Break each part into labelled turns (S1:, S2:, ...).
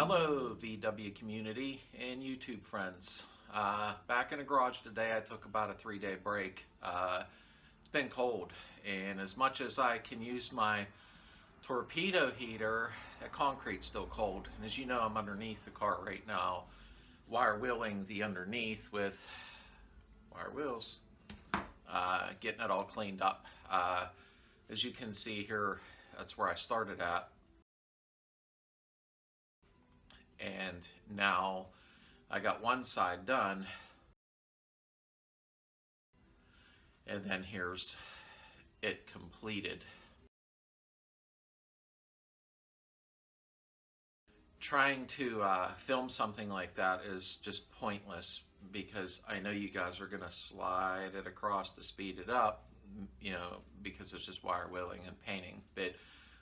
S1: Hello VW community and YouTube friends. Back in the garage today. I took about a 3-day break. It's been cold, and as much as I can use my torpedo heater, that concrete's still cold. And as you know, I'm underneath the car right now, wire wheeling the underneath with wire wheels, getting it all cleaned up. As you can see here, that's where I started at. And now I got one side done, and then here's it completed. Trying to film something like that is just pointless, because I know you guys are going to slide it across to speed it up, you know, because it's just wire wheeling and painting. But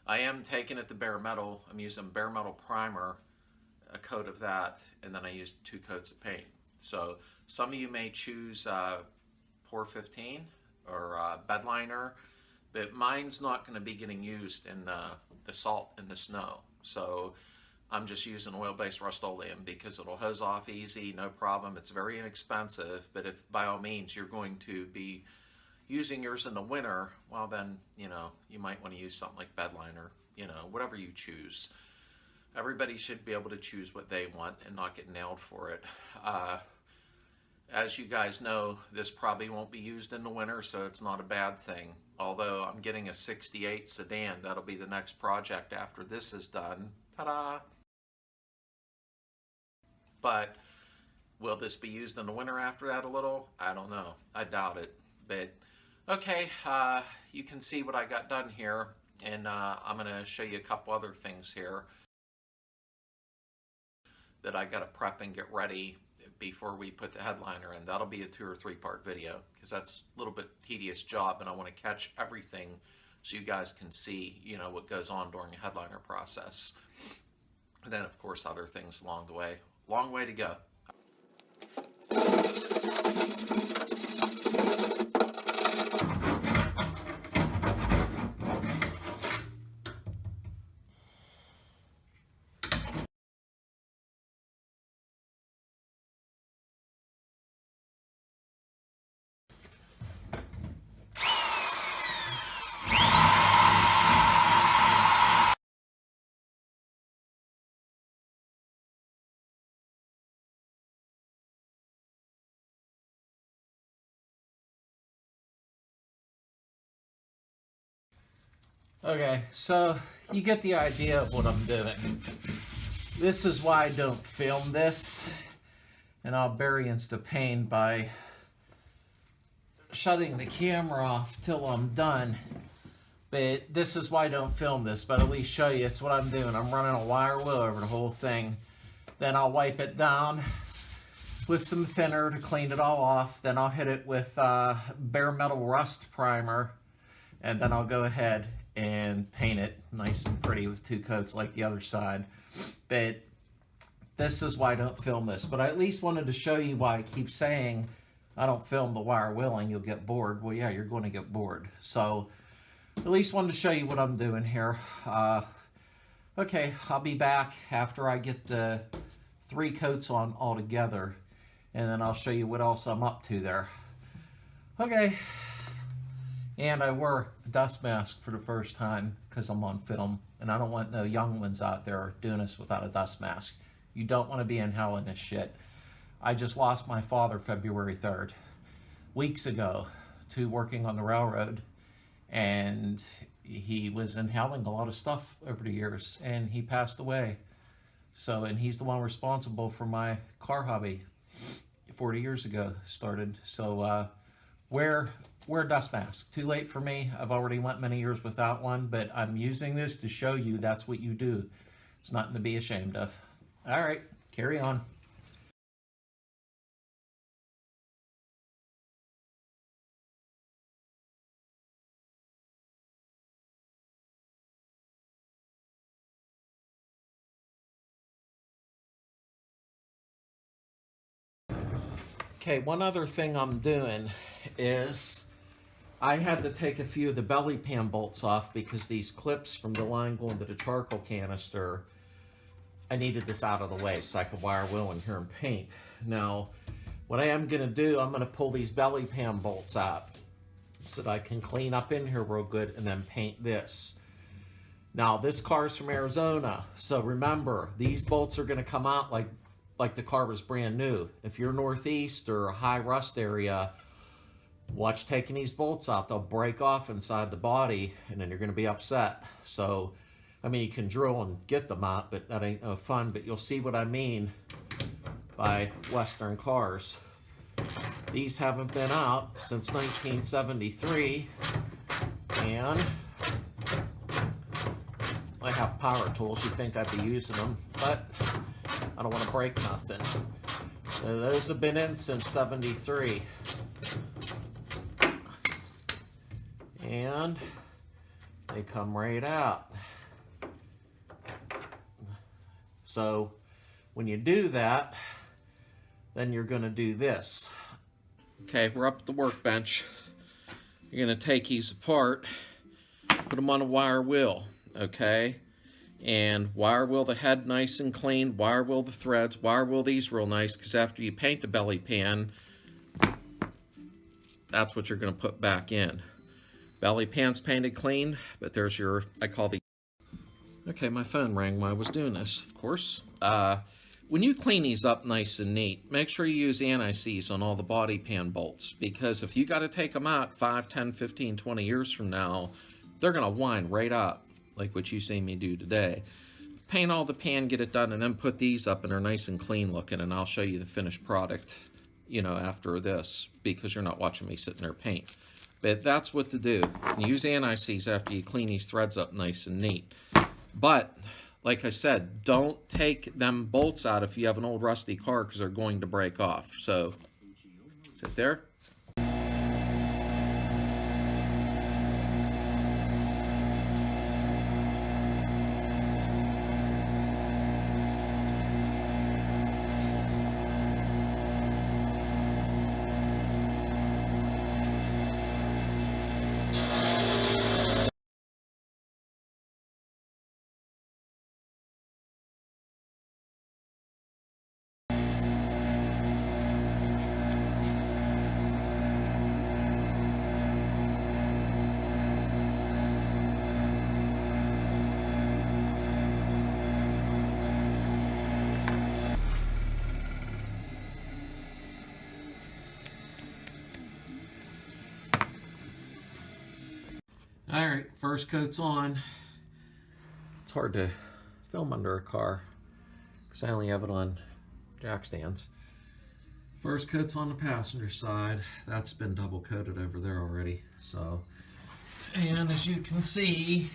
S1: I am taking it to bare metal. I'm using bare metal primer, a coat of that, and then I used 2 coats of paint. So some of you may choose Pour 15 or bed liner, but mine's not going to be getting used in the salt and the snow. So I'm just using oil-based Rust-Oleum because it'll hose off easy, no problem. It's very inexpensive, but if by all means you're going to be using yours in the winter, well then, you know, you might want to use something like bed liner, you know, whatever you choose. Everybody should be able to choose what they want and not get nailed for it. As you guys know, this probably won't be used in the winter, so it's not a bad thing. Although I'm getting a 68 sedan. That'll be the next project after this is done. Ta-da! But will this be used in the winter after that a little? I don't know. I doubt it. But okay, you can see what I got done here. And I'm going to show you a couple other things here that I got to prep and get ready before we put the headliner in. That'll be a 2 or 3 part video, because that's a little bit tedious job, and I want to catch everything so you guys can see, you know, what goes on during a headliner process. And then of course other things along the way. Long way to go. Okay, so you get the idea of what I'm doing. This is why I don't film this, and I'll variance the pain by shutting the camera off till I'm done. But this is why I don't film this, but at least show you it's what I'm doing. I'm running a wire wheel over the whole thing. Then I'll wipe it down with some thinner to clean it all off. Then I'll hit it with bare metal rust primer, and then I'll go ahead and paint it nice and pretty with 2 coats like the other side. But this is why I don't film this. But I at least wanted to show you why I keep saying I don't film the wire wheeling. You'll get bored. Well, yeah, you're going to get bored. So at least wanted to show you what I'm doing here. Okay, I'll be back after I get the 3 coats on all together, and then I'll show you what else I'm up to there. Okay. And I wore a dust mask for the first time because I'm on film, and I don't want no young ones out there doing this without a dust mask. You don't want to be inhaling this shit. I just lost my father February 3rd, weeks ago, to working on the railroad, and he was inhaling a lot of stuff over the years, and he passed away. So, and he's the one responsible for my car hobby 40 years ago started. So wear a dust mask. Too late for me. I've already went many years without one, but I'm using this to show you that's what you do. It's nothing to be ashamed of. All right, carry on. Okay, one other thing I'm doing is I had to take a few of the belly pan bolts off because these clips from the line going to the charcoal canister I needed this out of the way so I could wire wheel in here and paint. Now, what I am going to do, I'm going to pull these belly pan bolts out so that I can clean up in here real good and then paint this. Now, this car's from Arizona, so remember, these bolts are going to come out like the car was brand new. If you're northeast or a high rust area, watch taking these bolts out. They'll break off inside the body, and then you're going to be upset. So, I mean, you can drill and get them out, but that ain't no fun. But you'll see what I mean by Western cars. These haven't been out since 1973, and I have power tools. You think I'd be using them, but I don't want to break nothing. So those have been in since 73. And they come right out. So when you do that, then you're going to do this. Okay, we're up at the workbench. You're going to take these apart, put them on a wire wheel, okay? And wire wheel the head nice and clean, wire wheel the threads, wire wheel these real nice, because after you paint the belly pan, that's what you're going to put back in. Belly pan's painted clean, but there's your, I call the... Okay, my phone rang while I was doing this, of course. When you clean these up nice and neat, make sure you use anti-seize on all the body pan bolts, because if you got to take them out 5, 10, 15, 20 years from now, they're going to wind right up, like what you see me do today. Paint all the pan, get it done, and then put these up, and they're nice and clean looking, and I'll show you the finished product, you know, after this, because you're not watching me sitting there paint. But that's what to do. Use anti-seize after you clean these threads up nice and neat. But, like I said, don't take them bolts out if you have an old rusty car, because they're going to break off. So, sit there. Alright, first coat's on. It's hard to film under a car because I only have it on jack stands. First coat's on the passenger side. That's been double coated over there already. So, and as you can see,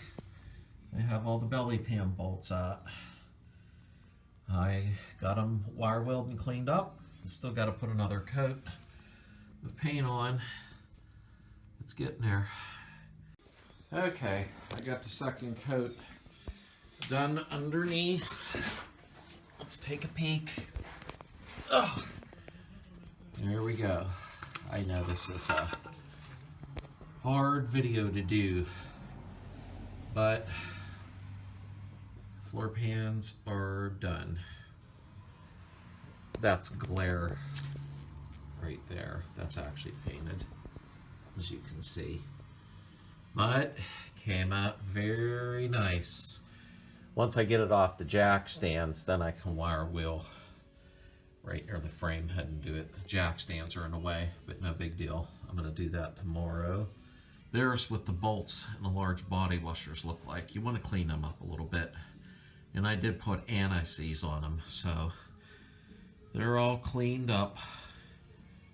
S1: I have all the belly pan bolts out. I got them wire wheeled and cleaned up. Still got to put another coat of paint on. It's getting there. Okay, I got the second coat done underneath. Let's take a peek. Oh, there we go. I know this is a hard video to do, but floor pans are done. That's glare right there. That's actually painted, as you can see. But came out very nice. Once I get it off the jack stands, then I can wire wheel right near the frame head and do it. The jack stands are in the way, but no big deal. I'm going to do that tomorrow. There's what the bolts and the large body washers look like. You want to clean them up a little bit. And I did put anti-seize on them, so they're all cleaned up.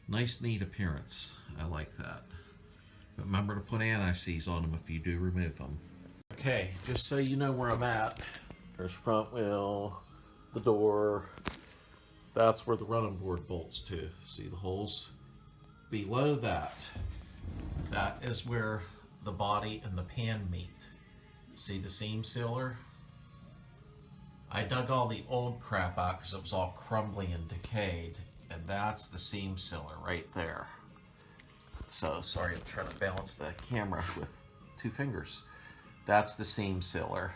S1: Nice, neat appearance. I like that. But remember to put anti-seize on them if you do remove them. Okay, just so you know where I'm at, there's front wheel, the door. That's where the running board bolts to. See the holes? Below that, that is where the body and the pan meet. See the seam sealer? I dug all the old crap out because it was all crumbly and decayed, and that's the seam sealer right there. So, sorry, I'm trying to balance the camera with 2 fingers. That's the seam sealer.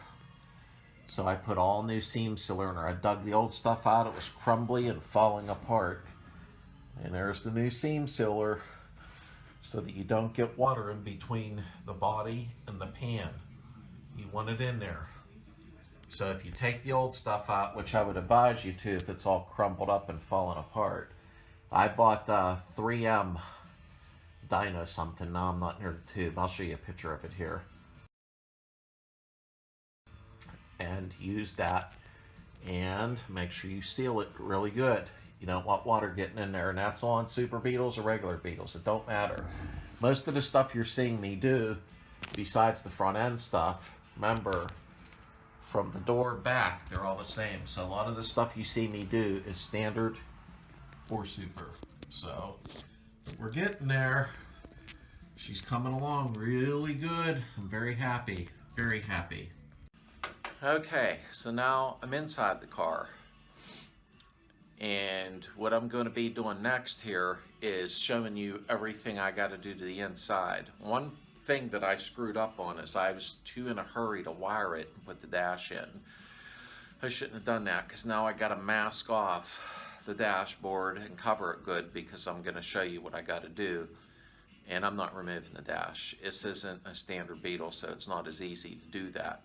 S1: So I put all new seam sealer in there. I dug the old stuff out. It was crumbly and falling apart. And there's the new seam sealer so that you don't get water in between the body and the pan. You want it in there. So if you take the old stuff out, which I would advise you to if it's all crumpled up and falling apart. I bought the 3M Dyno something. Now I'm not near the tube. I'll show you a picture of it here. And use that and make sure you seal it really good. You don't want water getting in there, and that's on Super Beetles or regular Beetles. It don't matter. Most of the stuff you're seeing me do, besides the front end stuff, remember, from the door back, they're all the same. So a lot of the stuff you see me do is standard or super. So we're getting there. She's coming along really good. I'm very happy, very happy. Okay, so now I'm inside the car. And what I'm going to be doing next here is showing you everything I got to do to the inside. One thing that I screwed up on is I was too in a hurry to wire it and put the dash in. I shouldn't have done that because now I got to mask off the dashboard and cover it good because I'm going to show you what I got to do. And I'm not removing the dash. This isn't a standard Beetle, so it's not as easy to do that.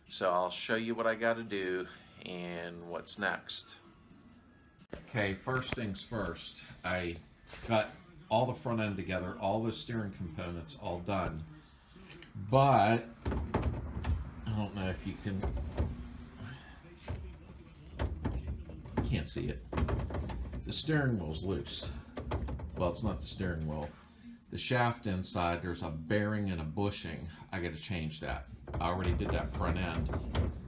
S1: So I'll show you what I got to do and what's next. Okay, first things first, I got all the front end together, all the steering components all done, but I don't know if you can't see it. The steering wheel's loose. Well, it's not the steering wheel. The shaft inside, there's a bearing and a bushing. I got to change that. I already did that front end.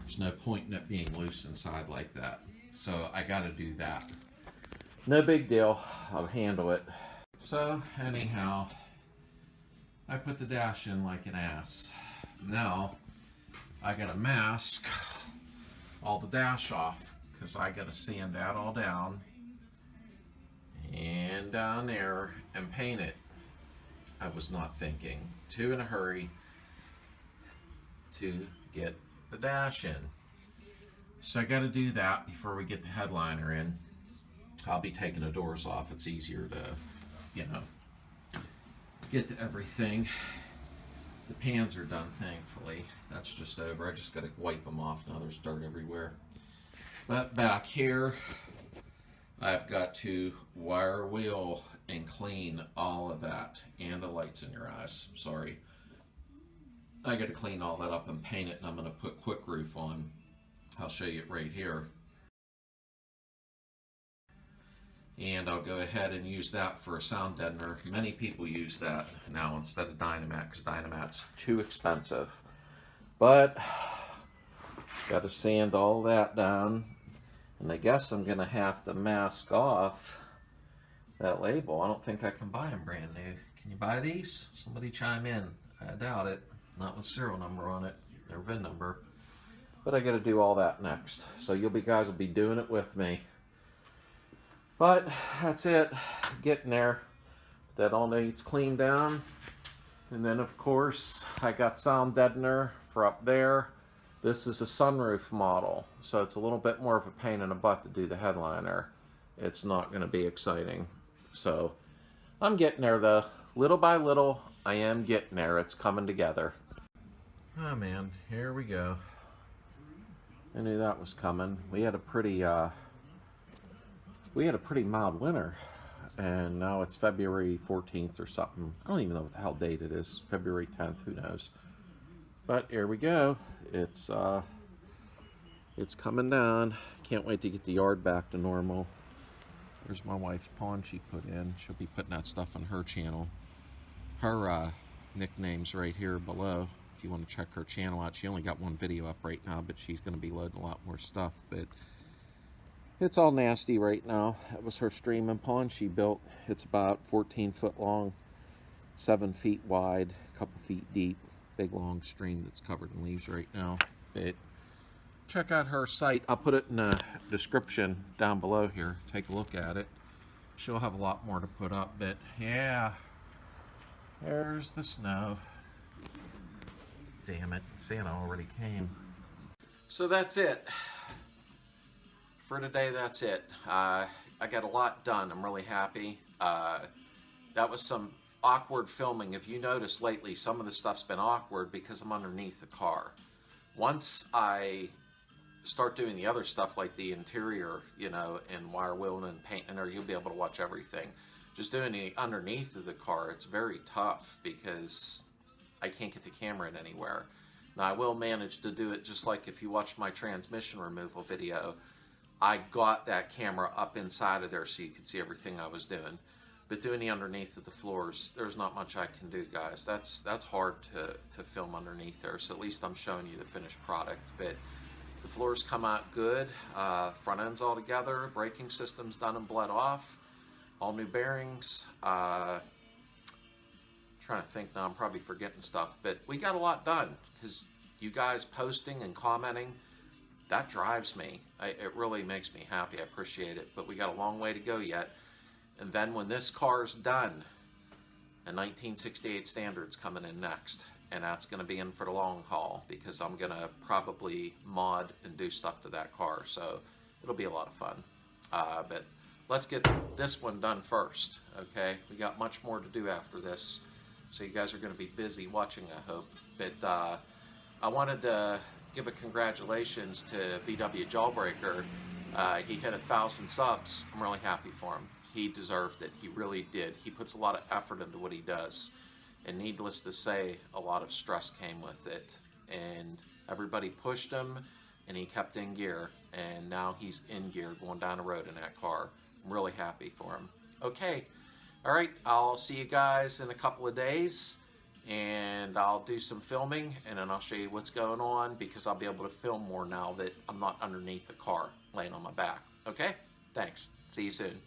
S1: There's no point in it being loose inside like that. So I got to do that. No big deal. I'll handle it. So anyhow, I put the dash in like an ass. Now I got to mask all the dash off because I got to sand that all down and down there and paint it. I was not thinking. Too in a hurry to get the dash in. So I got to do that before we get the headliner in. I'll be taking the doors off. It's easier to, you know, get to everything. The pans are done, thankfully. That's just over. I just got to wipe them off now. There's dirt everywhere. But back here, I've got to wire wheel and clean all of that and the lights in your eyes. Sorry. I got to clean all that up and paint it, and I'm going to put quick roof on. I'll show you it right here. And I'll go ahead and use that for a sound deadener. Many people use that now instead of Dynamat because Dynamat's too expensive. But got to sand all that down. And I guess I'm going to have to mask off that label. I don't think I can buy them brand new. Can you buy these? Somebody chime in. I doubt it. Not with serial number on it, or VIN number. But I got to do all that next. So you guys will be doing it with me. But that's it. Getting there. That all needs cleaned down. And then of course I got sound deadener for up there. This is a sunroof model, so it's a little bit more of a pain in the butt to do the headliner. It's not going to be exciting. So I'm getting there though. Little by little, I am getting there. It's coming together. Oh man, here we go. I knew that was coming. We had a pretty mild winter, and now it's February 14th or something. I don't even know what the hell date it is. February 10th, who knows? But here we go. It's coming down. Can't wait to get the yard back to normal. There's my wife's pawn she put in. She'll be putting that stuff on her channel. Her nickname's right here below if you want to check her channel out. She only got one video up right now, but she's going to be loading a lot more stuff. But it's all nasty right now. That was her streaming pond she built. It's about 14 foot long, 7 feet wide, a couple feet deep. Big long stream that's covered in leaves right now. But check out her site. I'll put it in the description down below here. Take a look at it. She'll have a lot more to put up, but yeah, there's the snow. Damn it, Santa already came. So that's it. For today, that's it. I got a lot done. I'm really happy. That was some awkward filming. If you notice lately, some of the stuff's been awkward because I'm underneath the car. Once I start doing the other stuff like the interior, you know, and wire wheeling and painting there, you'll be able to watch everything. Just doing the underneath of the car, it's very tough because I can't get the camera in anywhere. Now I will manage to do it just like if you watched my transmission removal video. I got that camera up inside of there so you could see everything I was doing. But doing the underneath of the floors, there's not much I can do, guys. That's hard to film underneath there, so at least I'm showing you the finished product. But the floors come out good. Front end's all together. Braking system's done and bled off. All new bearings. Trying to think now, I'm probably forgetting stuff. But we got a lot done because you guys posting and commenting, that drives me. It really makes me happy. I appreciate it. But we got a long way to go yet. And then when this car's done, a 1968 Standard's coming in next. And that's going to be in for the long haul because I'm going to probably mod and do stuff to that car. So it'll be a lot of fun. But let's get this one done first, okay? We got much more to do after this. So you guys are going to be busy watching, I hope. But I wanted to give a congratulations to VW Jawbreaker. He hit 1,000 subs. I'm really happy for him. He deserved it. He really did. He puts a lot of effort into what he does. And needless to say, a lot of stress came with it. And everybody pushed him, and he kept in gear. And now he's in gear going down the road in that car. I'm really happy for him. Okay. All right. I'll see you guys in a couple of days. And I'll do some filming, and then I'll show you what's going on because I'll be able to film more now that I'm not underneath the car laying on my back. Okay? Thanks. See you soon.